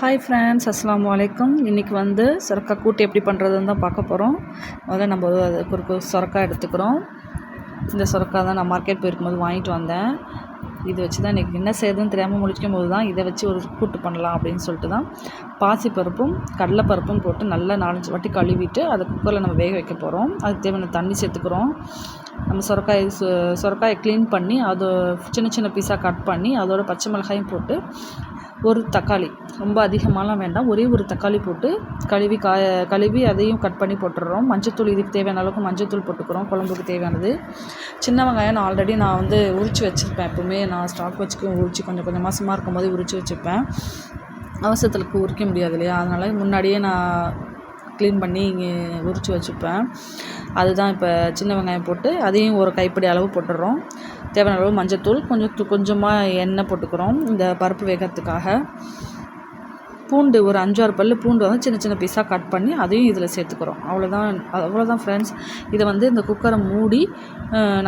Hi friends, அஸ்ஸலாமு அலைக்கும். இன்றைக்கி வந்து சுரக்காய் கூட்டு எப்படி பண்ணுறதுன்னு தான் பார்க்க போகிறோம். முதல்ல நம்ம அதுக்கு ஒரு சுரக்காய் எடுத்துக்கிறோம். இந்த சுரக்காய் தான் நான் மார்க்கெட் போயிருக்கும்போது வாங்கிட்டு வந்தேன். இது வச்சு தான் இன்றைக்கி என்ன செய்யுதுன்னு தெரியாமல் முழிக்கும் போது தான் இதை வச்சு ஒரு கூட்டு பண்ணலாம் அப்படின்னு சொல்லிட்டு தான் பாசிப்பருப்பும் கடலைப்பருப்பும் போட்டு நல்லா 4-5 வாட்டி கழுவிட்டு அதை குக்கரில் நம்ம வேக வைக்க போகிறோம். அதுக்கு தேவையான தண்ணி சேர்த்துக்கிறோம். நம்ம சுரக்காயை க்ளீன் பண்ணி அதை சின்ன சின்ன பீஸாக கட் பண்ணி அதோட பச்சை மிளகாயும் போட்டு ஒரு தக்காளி, ரொம்ப அதிகமாகலாம் வேண்டாம், ஒரே ஒரு தக்காளி போட்டு கழுவி அதையும் கட் பண்ணி போட்டுடுறோம். மஞ்சத்தூள், இதுக்கு தேவையான அளவுக்கு மஞ்சத்தூள் போட்டுக்கிறோம், குழம்புக்கு தேவையானது. சின்ன வெங்காயம் நான் வந்து உரித்து வச்சுருப்பேன். எப்போவுமே நான் ஸ்டாக் வச்சுக்க உரித்து கொஞ்சம் மாதமாக இருக்கும்போது உரித்து வச்சுப்பேன். அவசரத்துக்கு உரிக்க முடியாது இல்லையா, அதனால் முன்னாடியே நான் க்ளீன் பண்ணி உரித்து வச்சுப்பேன். அதுதான் இப்போ சின்ன வெங்காயம் போட்டு அதையும் ஒரு கைப்பிடி அளவு போட்டுடுறோம். தேவையான அளவு மஞ்சத்தூள், கொஞ்சமாக எண்ணெய் போட்டுக்கிறோம் இந்த பருப்பு வேகிறதுக்காக. பூண்டு ஒரு 5-6 பல் பூண்டு வந்து சின்ன சின்ன பீஸாக கட் பண்ணி அதையும் இதில் சேர்த்துக்கிறோம். அவ்வளோதான் ஃப்ரெண்ட்ஸ். இதை வந்து இந்த குக்கரை மூடி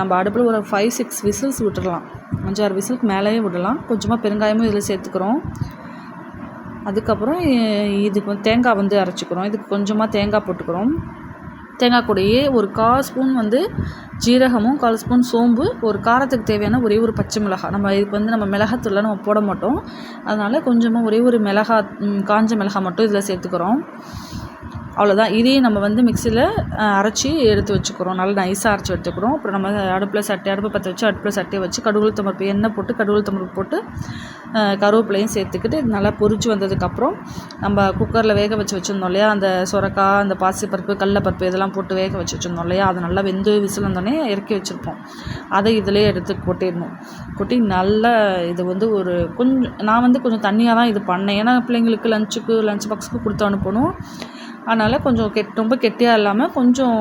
நம்ம அடுப்பில் ஒரு 5-6 விசில்ஸ் விட்டுடலாம். 5-6 விசிலுக்கு மேலேயே விடலாம். கொஞ்சமாக பெருங்காயமும் இதில் சேர்த்துக்கிறோம். அதுக்கப்புறம் இதுக்கு தேங்காய் வந்து அரைச்சிக்கிறோம். இதுக்கு கொஞ்சமாக தேங்காய் போட்டுக்கிறோம். தேங்காய் கூடயே ஒரு 1/4 ஸ்பூன் வந்து ஜீரகமும் 1/4 ஸ்பூன் சோம்பு, ஒரு காரத்துக்கு தேவையான ஒரே ஒரு பச்சை மிளகாய். நம்ம இதுக்கு வந்து நம்ம மிளகாத்தூள்லாம் நம்ம போட மாட்டோம், அதனால் கொஞ்சமாக ஒரே ஒரு காஞ்ச மிளகாய் மட்டும் இதில் சேர்த்துக்கிறோம். அவ்வளோதான். இதையும் நம்ம வந்து மிக்சியில் அரைச்சி எடுத்து வச்சுக்கிறோம். நல்லா நைஸாக அரைச்சி எடுத்துக்கிறோம். அப்புறம் நம்ம அடுப்பு பற்ற வச்சு அடுப்பில் சட்டையை வச்சு கடுகு எண்ணெய் போட்டு கடுகு போட்டு கருவேப்பிலையும் சேர்த்துக்கிட்டு நல்லா பொரிச்சு வந்ததுக்கப்புறம் நம்ம குக்கரில் வேக வச்சுருந்தோம் இல்லையா, அந்த சுரக்காய், அந்த பாசிப்பருப்பு, கடலைப்பருப்பு இதெல்லாம் போட்டு வேக வச்சுருந்தோம் இல்லையா, அதை நல்லா வெந்து விசில் வந்தோடனே இறக்கி வச்சுருப்போம். அதை இதிலே எடுத்து கொட்டி நல்லா இது வந்து நான் வந்து கொஞ்சம் தண்ணியாக தான் இது பண்ணேன். ஏன்னா பிள்ளைங்களுக்கு லஞ்ச் பாக்ஸுக்கு கொடுத்து அனுப்பணும். அதனால் கொஞ்சம் ரொம்ப கெட்டியாக இல்லாமல் கொஞ்சம்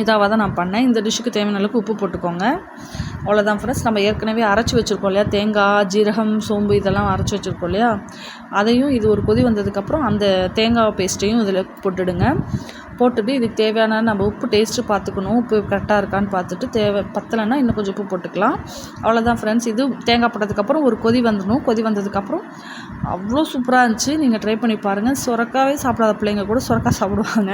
இதாக தான் நான் பண்ணேன். இந்த டிஷ்ஷுக்கு தேவையான அளவுக்கு உப்பு போட்டுக்கோங்க. அவ்வளோதான் ஃப்ரெண்ட்ஸ். நம்ம ஏற்கனவே அரைச்சி வச்சுருக்கோம் இல்லையா, தேங்காய், ஜீரகம், சோம்பு இதெல்லாம் அரைச்சி வச்சுருக்கோம் இல்லையா, அதையும் இது ஒரு கொதி வந்ததுக்கப்புறம் அந்த தேங்காய் பேஸ்ட்டையும் இதில் போட்டுட்டு இதுக்கு தேவையான நம்ம உப்பு டேஸ்ட்டு பார்த்துக்கணும். உப்பு கரெக்டாக இருக்கான்னு பார்த்துட்டு பத்தலைன்னா இன்னும் கொஞ்சம் உப்பு போட்டுக்கலாம். அவ்வளோதான் ஃப்ரெண்ட்ஸ். இது தேங்காய் போட்டதுக்கப்புறம் ஒரு கொதி வந்ததுக்கப்புறம் அவ்வளோ சூப்பராக இருந்துச்சு. நீங்கள் ட்ரை பண்ணி பாருங்கள். சுரக்காவே சாப்பிடாத பிள்ளைங்க கூட சுரக்காய் சாப்பிடுவாங்க.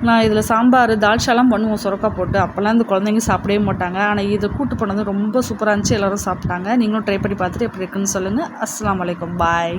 நான் இதில் சாம்பார், தால்ச்சாலாம் பண்ணுவோம் சுரக்காய் போட்டு. அப்போல்லாம் இந்த குழந்தைங்க சாப்பிடவே மாட்டாங்க. ஆனால் இதை கூட்டு பண்ணது ரொம்ப சூப்பராக இருந்துச்சு. எல்லோரும் சாப்பிட்டாங்க. நீங்களும் ட்ரை பண்ணி பார்த்துட்டு எப்படி இருக்குன்னு சொல்லுங்கள். அஸ்ஸலாமு அலைக்கும். பாய்.